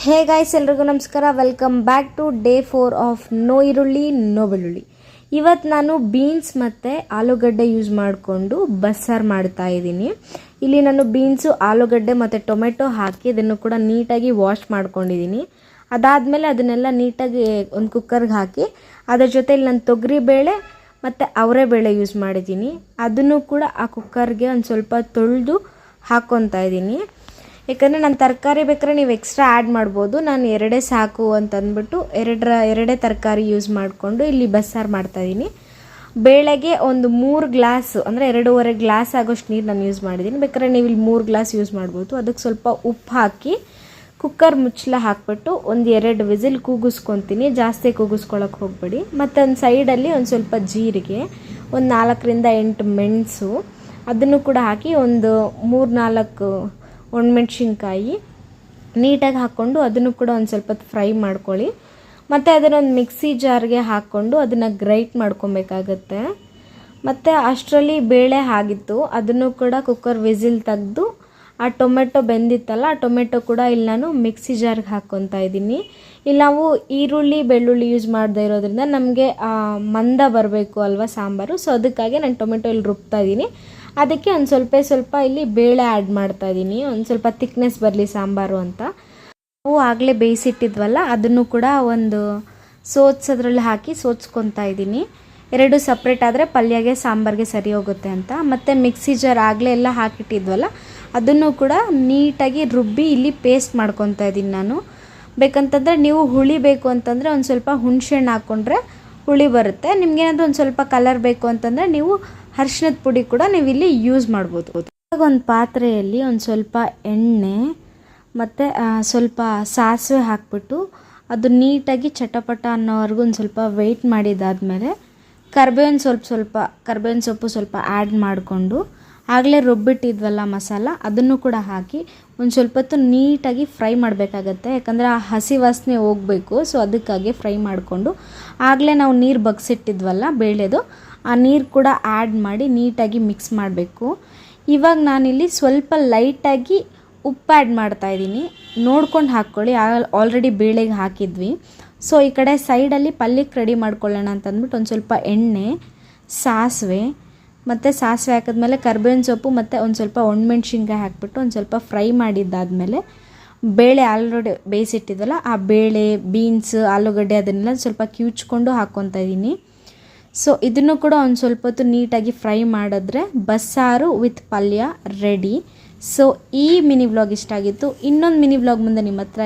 ಹೇ guys, ಎಲ್ರಿಗೂ ನಮಸ್ಕಾರ. Welcome back to day 4 of no ಈರುಳ್ಳಿ ನೋ ಬೆಳ್ಳುಳ್ಳಿ. ಇವತ್ತು ನಾನು ಬೀನ್ಸ್ ಮತ್ತು ಆಲೂಗಡ್ಡೆ ಯೂಸ್ ಮಾಡಿಕೊಂಡು ಬಸ್ಸಾರು ಮಾಡ್ತಾ ಇದ್ದೀನಿ. ಇಲ್ಲಿ ನಾನು ಬೀನ್ಸು, ಆಲೂಗಡ್ಡೆ ಮತ್ತು ಟೊಮೆಟೊ ಹಾಕಿ ಇದನ್ನು ಕೂಡ ನೀಟಾಗಿ ವಾಶ್ ಮಾಡ್ಕೊಂಡಿದ್ದೀನಿ. ಅದಾದಮೇಲೆ ಅದನ್ನೆಲ್ಲ ನೀಟಾಗಿ ಒಂದು ಕುಕ್ಕರ್ಗೆ ಹಾಕಿ ಅದರ ಜೊತೆಲಿ ನಾನು ತೊಗರಿಬೇಳೆ ಮತ್ತು ಅವರೆಬೇಳೆ ಯೂಸ್ ಮಾಡಿದ್ದೀನಿ. ಅದನ್ನು ಕೂಡ ಆ ಕುಕ್ಕರ್ಗೆ ಒಂದು ಸ್ವಲ್ಪ ತೊಳೆದು ಹಾಕ್ಕೊತಾ ಇದ್ದೀನಿ. ಯಾಕಂದರೆ ನಾನು ತರಕಾರಿ ಬೇಕಾದ್ರೆ ನೀವು ಎಕ್ಸ್ಟ್ರಾ ಆ್ಯಡ್ ಮಾಡ್ಬೋದು. ನಾನು ಎರಡೇ ಸಾಕು ಅಂತಂದ್ಬಿಟ್ಟು ಎರಡೇ ತರಕಾರಿ ಯೂಸ್ ಮಾಡಿಕೊಂಡು ಇಲ್ಲಿ ಬಸ್ಸಾರು ಮಾಡ್ತಾಯಿದ್ದೀನಿ. ಬೇಳೆಗೆ ಒಂದು 3 ಗ್ಲಾಸು ಅಂದರೆ 2.5 ಗ್ಲಾಸ್ ಆಗೋಷ್ಟು ನೀರು ನಾನು ಯೂಸ್ ಮಾಡಿದ್ದೀನಿ. ಬೇಕಾದ್ರೆ ನೀವು ಇಲ್ಲಿ 3 ಗ್ಲಾಸ್ ಯೂಸ್ ಮಾಡ್ಬೋದು. ಅದಕ್ಕೆ ಸ್ವಲ್ಪ ಉಪ್ಪು ಹಾಕಿ ಕುಕ್ಕರ್ ಮುಚ್ಚಳ ಹಾಕ್ಬಿಟ್ಟು ಒಂದು 2 ವಿಸಿಲ್ ಕೂಗಿಸ್ಕೊತೀನಿ. ಜಾಸ್ತಿ ಕೂಗಿಸ್ಕೊಳ್ಳೋಕೆ ಹೋಗಬೇಡಿ. ಮತ್ತು ಒಂದು ಸೈಡಲ್ಲಿ ಒಂದು ಸ್ವಲ್ಪ ಜೀರಿಗೆ, ಒಂದು 4ರಿಂದ 8 ಮೆಣಸು ಅದನ್ನು ಕೂಡ ಹಾಕಿ ಒಂದು 3-4 ಒಣಮೆಣ್ಸಿನ್ಕಾಯಿ ನೀಟಾಗಿ ಹಾಕ್ಕೊಂಡು ಅದನ್ನು ಕೂಡ ಒಂದು ಸ್ವಲ್ಪ ಫ್ರೈ ಮಾಡ್ಕೊಳ್ಳಿ. ಮತ್ತು ಅದನ್ನೊಂದು ಮಿಕ್ಸಿ ಜಾರ್ಗೆ ಹಾಕ್ಕೊಂಡು ಅದನ್ನು ಗ್ರೈಟ್ ಮಾಡ್ಕೊಬೇಕಾಗತ್ತೆ. ಮತ್ತು ಅಷ್ಟರಲ್ಲಿ ಬೇಳೆ ಆಗಿತ್ತು, ಅದನ್ನು ಕೂಡ ಕುಕ್ಕರ್ ವಿಸಿಲ್ ತೆಗೆದು ಆ ಟೊಮೆಟೊ ಬೆಂದಿತ್ತಲ್ಲ, ಆ ಟೊಮೆಟೊ ಕೂಡ ಇಲ್ಲಿ ನಾನು ಮಿಕ್ಸಿ ಜಾರ್ಗೆ ಹಾಕ್ಕೊತಾ ಇದ್ದೀನಿ. ಇಲ್ಲಿ ನಾವು ಈರುಳ್ಳಿ ಬೆಳ್ಳುಳ್ಳಿ ಯೂಸ್ ಮಾಡದೇ ಇರೋದ್ರಿಂದ ನಮಗೆ ಮಂದ ಬರಬೇಕು ಅಲ್ವಾ ಸಾಂಬಾರು. ಸೊ ಅದಕ್ಕಾಗಿ ನಾನು ಟೊಮೆಟೊ ಇಲ್ಲಿ ರುಬ್ತಾ ಇದ್ದೀನಿ. ಅದಕ್ಕೆ ಒಂದು ಸ್ವಲ್ಪ ಇಲ್ಲಿ ಬೇಳೆ ಆ್ಯಡ್ ಮಾಡ್ತಾ ಇದ್ದೀನಿ, ಒಂದು ಸ್ವಲ್ಪ ತಿಕ್ನೆಸ್ ಬರಲಿ ಸಾಂಬಾರು ಅಂತ. ನಾವು ಆಗಲೇ ಬೇಯಿಸಿಟ್ಟಿದ್ವಲ್ಲ ಅದನ್ನು ಕೂಡ ಒಂದು ಸೋದ್ಸೋದ್ರಲ್ಲಿ ಹಾಕಿ ಸೋದ್ಸ್ಕೊತಾ ಇದ್ದೀನಿ. 2 ಸಪ್ರೇಟ್ ಆದರೆ ಪಲ್ಯಗೆ ಸಾಂಬಾರಿಗೆ ಸರಿ ಹೋಗುತ್ತೆ ಅಂತ. ಮತ್ತು ಮಿಕ್ಸಿ ಜಾರ್ ಆಗಲೇ ಎಲ್ಲ ಹಾಕಿಟ್ಟಿದ್ವಲ್ಲ ಅದನ್ನು ಕೂಡ ನೀಟಾಗಿ ರುಬ್ಬಿ ಇಲ್ಲಿ ಪೇಸ್ಟ್ ಮಾಡ್ಕೊತಾ ಇದ್ದೀನಿ ನಾನು. ಬೇಕಂತಂದರೆ ನೀವು ಹುಳಿ ಬೇಕು ಅಂತಂದರೆ ಒಂದು ಸ್ವಲ್ಪ ಹುಣಸೆಹಣ್ಣು ಹಾಕ್ಕೊಂಡ್ರೆ ಹುಳಿ ಬರುತ್ತೆ. ನಿಮಗೇನಾದರೂ ಒಂದು ಸ್ವಲ್ಪ ಕಲರ್ ಬೇಕು ಅಂತಂದರೆ ನೀವು ಅರಿಶಿಣದ ಪುಡಿ ಕೂಡ ನೀವು ಇಲ್ಲಿ ಯೂಸ್ ಮಾಡ್ಬೋದು. ಇವಾಗ ಒಂದು ಪಾತ್ರೆಯಲ್ಲಿ ಒಂದು ಸ್ವಲ್ಪ ಎಣ್ಣೆ ಮತ್ತು ಸ್ವಲ್ಪ ಸಾಸಿವೆ ಹಾಕ್ಬಿಟ್ಟು ಅದು ನೀಟಾಗಿ ಚಟಪಟ ಅನ್ನೋವರೆಗೂ ಒಂದು ಸ್ವಲ್ಪ ವೆಯ್ಟ್ ಮಾಡಿದ್ದಾದಮೇಲೆ ಕರ್ಬೇವಿನ ಸೊಪ್ಪು ಸ್ವಲ್ಪ ಆ್ಯಡ್ ಮಾಡಿಕೊಂಡು ಆಗಲೇ ರುಬ್ಬಿಟ್ಟಿದ್ವಲ್ಲ ಮಸಾಲ ಅದನ್ನು ಕೂಡ ಹಾಕಿ ಒಂದು ಸ್ವಲ್ಪ ಹೊತ್ತು ನೀಟಾಗಿ ಫ್ರೈ ಮಾಡಬೇಕಾಗತ್ತೆ. ಯಾಕಂದರೆ ಆ ಹಸಿ ವಾಸನೆ ಹೋಗಬೇಕು. ಸೊ ಅದಕ್ಕಾಗಿ ಫ್ರೈ ಮಾಡಿಕೊಂಡು ಆಗಲೇ ನಾವು ನೀರು ಬಗ್ಸಿಟ್ಟಿದ್ವಲ್ಲ ಬೇಳೆದು, ಆ ನೀರು ಕೂಡ ಆ್ಯಡ್ ಮಾಡಿ ನೀಟಾಗಿ ಮಿಕ್ಸ್ ಮಾಡಬೇಕು. ಇವಾಗ ನಾನಿಲ್ಲಿ ಸ್ವಲ್ಪ ಲೈಟಾಗಿ ಉಪ್ಪು ಆ್ಯಡ್ ಮಾಡ್ತಾಯಿದ್ದೀನಿ. ನೋಡ್ಕೊಂಡು ಹಾಕ್ಕೊಳ್ಳಿ, ಆಲ್ರೆಡಿ ಬೇಳೆಗೆ ಹಾಕಿದ್ವಿ. ಸೊ ಈ ಕಡೆ ಸೈಡಲ್ಲಿ ಪಲ್ಯಕ್ಕೆ ರೆಡಿ ಮಾಡ್ಕೊಳ್ಳೋಣ ಅಂತಂದ್ಬಿಟ್ಟು ಒಂದು ಸ್ವಲ್ಪ ಎಣ್ಣೆ, ಸಾಸಿವೆ ಹಾಕಿದ್ಮೇಲೆ ಕರ್ಬೇವಿನ ಸೊಪ್ಪು ಮತ್ತು ಒಂದು ಸ್ವಲ್ಪ ಒಣಮೆಣ್ಸಿನ್ಕಾಯಿ ಹಾಕ್ಬಿಟ್ಟು ಒಂದು ಸ್ವಲ್ಪ ಫ್ರೈ ಮಾಡಿದ್ದಾದಮೇಲೆ ಬೇಳೆ ಆಲ್ರೆಡಿ ಬೇಯಿಸಿಟ್ಟಿದ್ವಲ್ಲ ಆ ಬೇಳೆ, ಬೀನ್ಸ್, ಆಲೂಗಡ್ಡೆ ಅದನ್ನೆಲ್ಲ ಸ್ವಲ್ಪ ಕಿವುಚ್ಕೊಂಡು ಹಾಕ್ಕೊತಾ ಇದ್ದೀನಿ. ಸೊ ಇದನ್ನು ಕೂಡ ಒಂದು ಸ್ವಲ್ಪ ಹೊತ್ತು ನೀಟಾಗಿ ಫ್ರೈ ಮಾಡಿದ್ರೆ ಬಸ್ಸಾರು ವಿತ್ ಪಲ್ಯ ರೆಡಿ. ಸೊ ಈ ಮಿನಿ ವ್ಲಾಗ್ ಇಷ್ಟ ಆಗಿತ್ತು. ಇನ್ನೊಂದು ಮಿನಿ ವ್ಲಾಗ್ ಮುಂದೆ ನಿಮ್ಮ ಹತ್ರ